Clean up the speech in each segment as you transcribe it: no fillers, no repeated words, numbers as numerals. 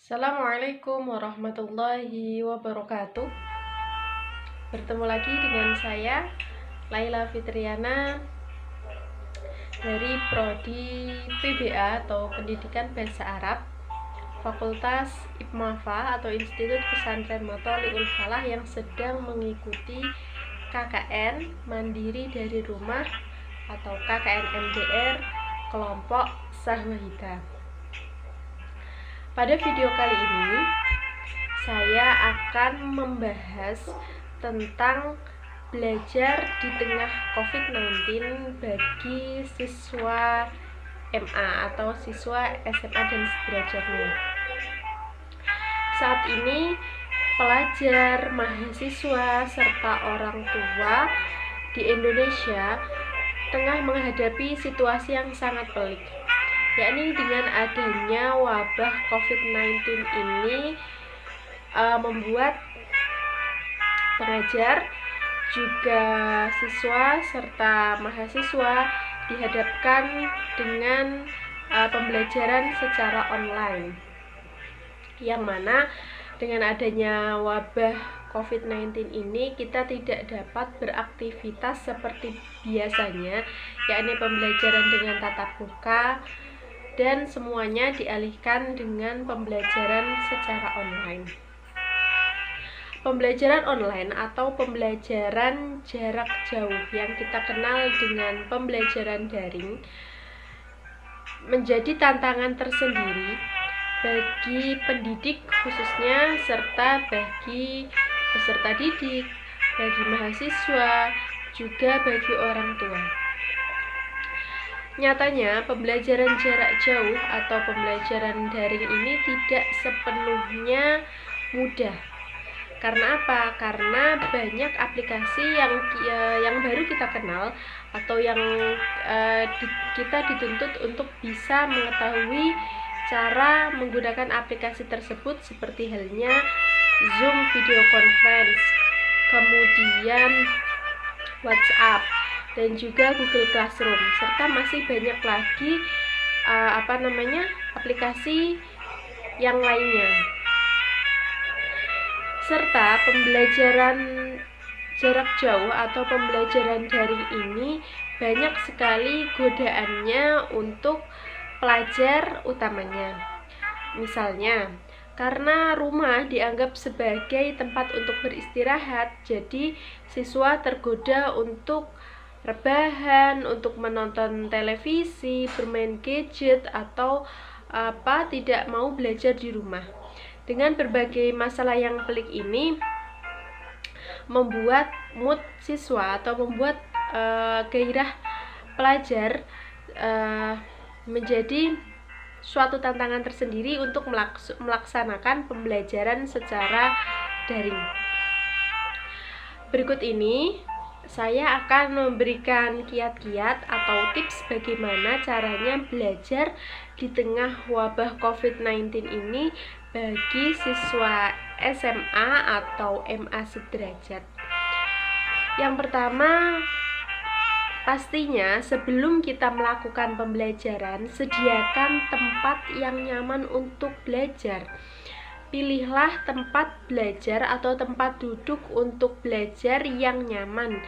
Assalamualaikum warahmatullahi wabarakatuh. Bertemu lagi dengan saya Laila Fitriana dari Prodi PBA atau Pendidikan Bahasa Arab, Fakultas IPMAFA atau Institut Pesantren Matoli'ul Falah yang sedang mengikuti KKN Mandiri dari Rumah atau KKN MDR kelompok Sahwahida. Pada video kali ini saya akan membahas tentang belajar di tengah COVID-19 bagi siswa MA atau siswa SMA dan sederajatnya. Saat ini pelajar, mahasiswa, serta orang tua di Indonesia tengah menghadapi situasi yang sangat pelik, yakni dengan adanya wabah COVID-19 ini membuat pengajar, juga siswa serta mahasiswa dihadapkan dengan pembelajaran secara online, yang mana dengan adanya wabah COVID-19 ini kita tidak dapat beraktivitas seperti biasanya, yakni pembelajaran dengan tatap muka, dan semuanya dialihkan dengan pembelajaran secara online. Pembelajaran online atau pembelajaran jarak jauh yang kita kenal dengan pembelajaran daring menjadi tantangan tersendiri bagi pendidik khususnya, serta bagi peserta didik, bagi mahasiswa, juga bagi orang tua. Nyatanya, pembelajaran jarak jauh atau pembelajaran daring ini tidak sepenuhnya mudah. Karena apa? Karena banyak aplikasi yang baru kita kenal atau yang kita dituntut untuk bisa mengetahui cara menggunakan aplikasi tersebut, seperti halnya Zoom video conference, kemudian WhatsApp, dan juga Google Classroom, serta masih banyak lagi aplikasi yang lainnya. Serta pembelajaran jarak jauh atau pembelajaran daring ini banyak sekali godaannya untuk pelajar utamanya. Misalnya, karena rumah dianggap sebagai tempat untuk beristirahat, jadi siswa tergoda untuk rebahan, untuk menonton televisi, bermain gadget, atau tidak mau belajar di rumah. Dengan berbagai masalah yang pelik ini membuat mood siswa atau membuat gairah pelajar menjadi suatu tantangan tersendiri untuk melaksanakan pembelajaran secara daring. Berikut ini saya akan memberikan kiat-kiat atau tips bagaimana caranya belajar di tengah wabah COVID-19 ini bagi siswa SMA atau MA sederajat. Yang pertama, pastinya sebelum kita melakukan pembelajaran, sediakan tempat yang nyaman untuk belajar. Pilihlah tempat belajar atau tempat duduk untuk belajar yang nyaman,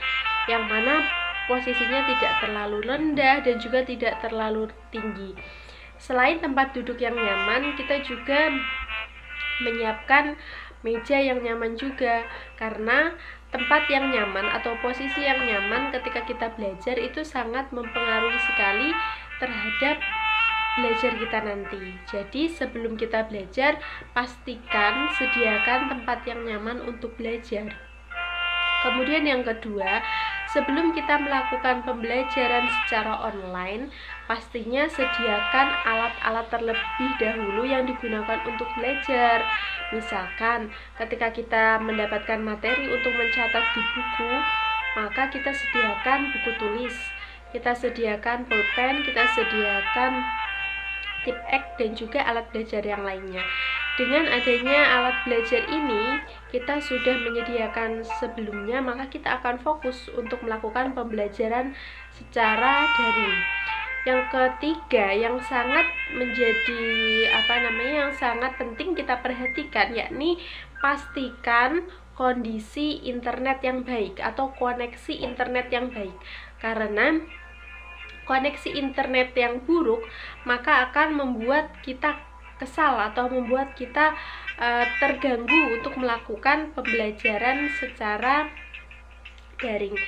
yang mana posisinya tidak terlalu rendah dan juga tidak terlalu tinggi. Selain tempat duduk yang nyaman, kita juga menyiapkan meja yang nyaman juga, karena tempat yang nyaman atau posisi yang nyaman ketika kita belajar itu sangat mempengaruhi sekali terhadap belajar kita nanti. Jadi sebelum kita belajar, pastikan sediakan tempat yang nyaman untuk belajar. Kemudian yang kedua, sebelum kita melakukan pembelajaran secara online, pastinya sediakan alat-alat terlebih dahulu yang digunakan untuk belajar. Misalkan ketika kita mendapatkan materi untuk mencatat di buku, maka kita sediakan buku tulis, kita sediakan pulpen, kita sediakan Tipex, dan juga alat belajar yang lainnya. Dengan adanya alat belajar ini, kita sudah menyediakan sebelumnya, maka kita akan fokus untuk melakukan pembelajaran secara daring. Yang ketiga yang sangat menjadi yang sangat penting kita perhatikan, yakni pastikan kondisi internet yang baik atau koneksi internet yang baik. Karena koneksi internet yang buruk maka akan membuat kita kesal atau membuat kita terganggu untuk melakukan pembelajaran secara daring.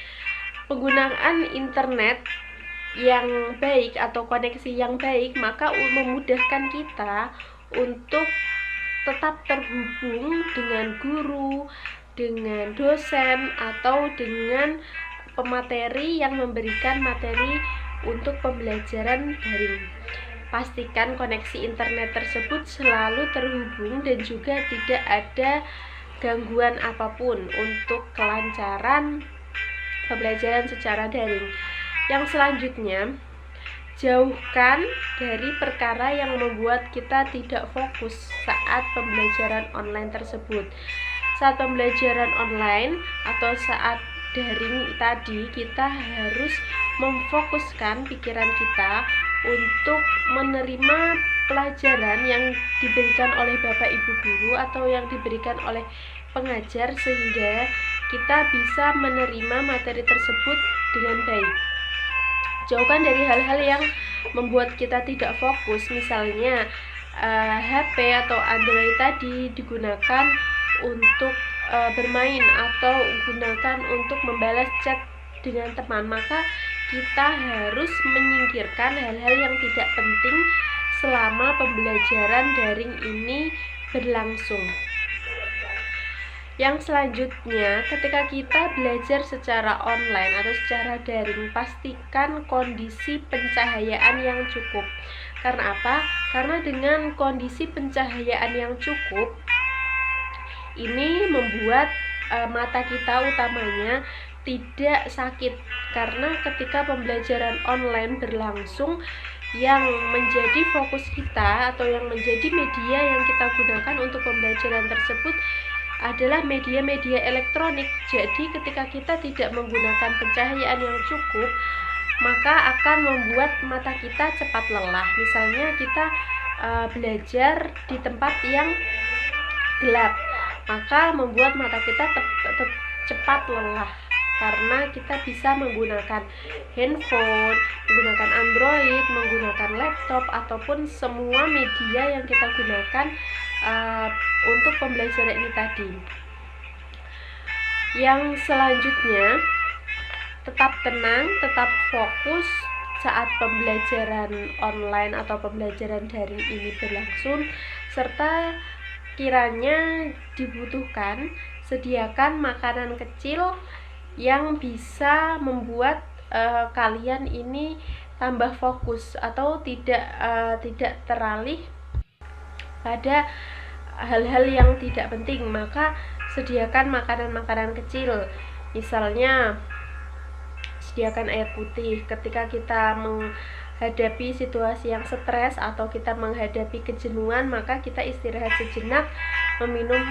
Penggunaan internet yang baik atau koneksi yang baik maka memudahkan kita untuk tetap terhubung dengan guru, dengan dosen, atau dengan pemateri yang memberikan materi untuk pembelajaran daring. Pastikan koneksi internet tersebut selalu terhubung dan juga tidak ada gangguan apapun untuk kelancaran pembelajaran secara daring. Yang selanjutnya, jauhkan dari perkara yang membuat kita tidak fokus saat pembelajaran online tersebut. Saat pembelajaran online atau saat daring tadi, kita harus memfokuskan pikiran kita untuk menerima pelajaran yang diberikan oleh Bapak Ibu guru atau yang diberikan oleh pengajar, sehingga kita bisa menerima materi tersebut dengan baik. Jauhkan dari hal-hal yang membuat kita tidak fokus, misalnya HP atau Android tadi digunakan untuk bermain atau gunakan untuk membalas chat dengan teman, maka kita harus menyingkirkan hal-hal yang tidak penting selama pembelajaran daring ini berlangsung. Yang selanjutnya, ketika kita belajar secara online atau secara daring, pastikan kondisi pencahayaan yang cukup. Karena apa? Karena dengan kondisi pencahayaan yang cukup, ini membuat mata kita utamanya tidak sakit. Karena ketika pembelajaran online berlangsung, yang menjadi fokus kita atau yang menjadi media yang kita gunakan untuk pembelajaran tersebut adalah media-media elektronik. Jadi ketika kita tidak menggunakan pencahayaan yang cukup, maka akan membuat mata kita cepat lelah. Misalnya kita belajar di tempat yang gelap, maka membuat mata kita cepat lelah, karena kita bisa menggunakan handphone, menggunakan Android, menggunakan laptop, ataupun semua media yang kita gunakan untuk pembelajaran ini tadi. Yang selanjutnya, tetap tenang, tetap fokus saat pembelajaran online atau pembelajaran daring ini berlangsung, serta kiranya dibutuhkan, sediakan makanan kecil yang bisa membuat kalian ini tambah fokus atau tidak teralih pada hal-hal yang tidak penting. Maka sediakan makanan-makanan kecil, misalnya sediakan air putih ketika kita menghadapi situasi yang stres atau kita menghadapi kejenuhan, maka kita istirahat sejenak, meminum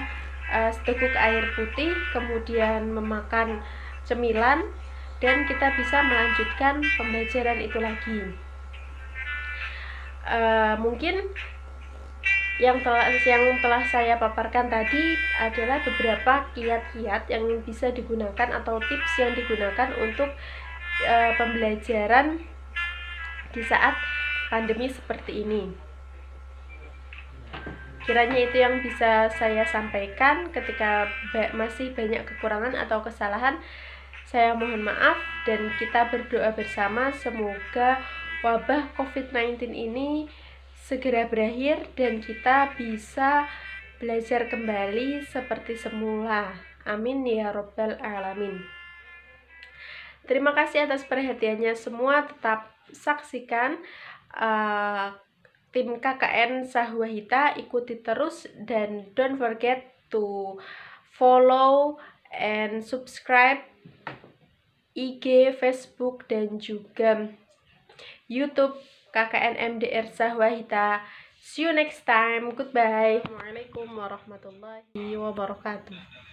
seteguk air putih, kemudian memakan cemilan, dan kita bisa melanjutkan pembelajaran itu lagi. Mungkin yang telah saya paparkan tadi adalah beberapa kiat-kiat yang bisa digunakan atau tips yang digunakan untuk pembelajaran di saat pandemi seperti ini. Kiranya itu yang bisa saya sampaikan. Ketika masih banyak kekurangan atau kesalahan, saya mohon maaf, dan kita berdoa bersama semoga wabah COVID-19 ini segera berakhir dan kita bisa belajar kembali seperti semula. Amin ya robbal alamin. Terima kasih atas perhatiannya semua. Tetap saksikan tim KKN Sahwahita, ikuti terus, dan don't forget to follow and subscribe IG, Facebook, dan juga YouTube KKN MDR Sahwahita. See you next time. Goodbye. Assalamualaikum warahmatullahi wabarakatuh.